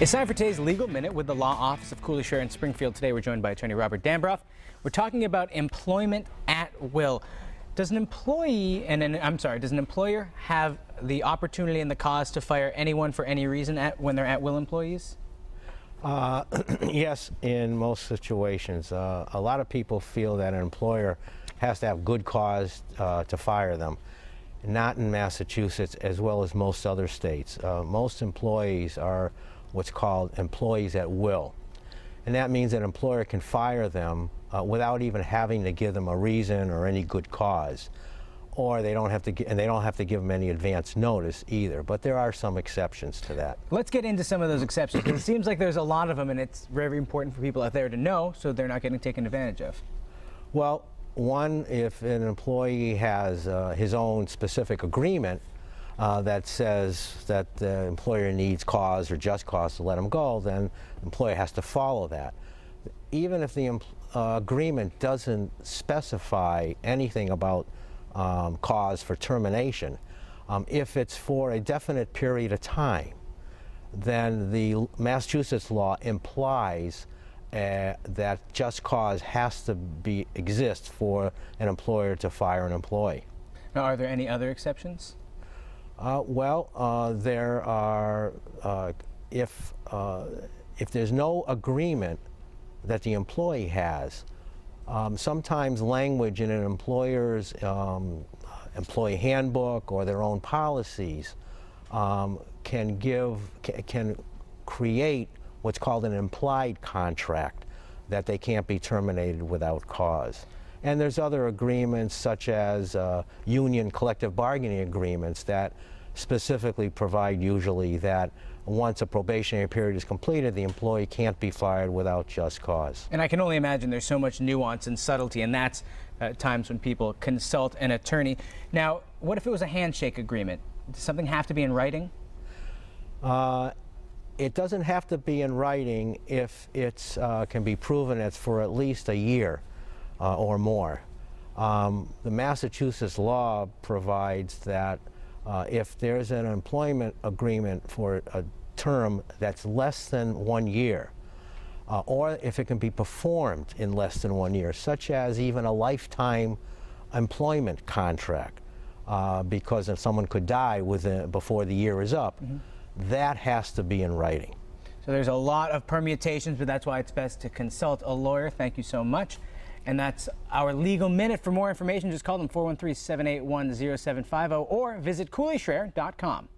It's time for today's Legal Minute with the Law Office of Cooley, Shrair in Springfield. Today we're joined by attorney Robert Dambrov. We're talking about employment at will. Does an employer have the opportunity and the cause to fire anyone for any reason when they're at will employees? Yes, in most situations. A lot of people feel that an employer has to have good cause to fire them. Not in Massachusetts, as well as most other states. Most employees are what's called employees at will. And that means that an employer can fire them without even having to give them a reason or any good cause. Or they don't have to give them any advance notice either. But there are some exceptions to that. Let's get into some of those exceptions, because it seems like there's a lot of them, and it's very important for people out there to know so they're not getting taken advantage of. Well, one, if an employee has his own specific agreement that says that the employer needs cause or just cause to let him go, then the employer has to follow that. Even if the agreement doesn't specify anything about cause for termination, if it's for a definite period of time, then the Massachusetts law implies that just cause has to exist for an employer to fire an employee. Now, are there any other exceptions? There are, if there's no agreement that the employee has, sometimes language in an employer's employee handbook or their own policies can create what's called an implied contract, that they can't be terminated without cause. And there's other agreements, such as union collective bargaining agreements, that specifically provide usually that once a probationary period is completed, the employee can't be fired without just cause. And I can only imagine there's so much nuance and subtlety, and that's times when people consult an attorney. Now, what if it was a handshake agreement? Does something have to be in writing? It doesn't have to be in writing if it can be proven it's for at least a year or more. The Massachusetts law provides that if there's an employment agreement for a term that's less than 1 year, or if it can be performed in less than 1 year, such as even a lifetime employment contract, because if someone could die before the year is up, that has to be in writing. So there's a lot of permutations, but that's why it's best to consult a lawyer. Thank you so much. And that's our Legal Minute. For more information, just call them 413-781-0750 or visit CooleyShrair.com.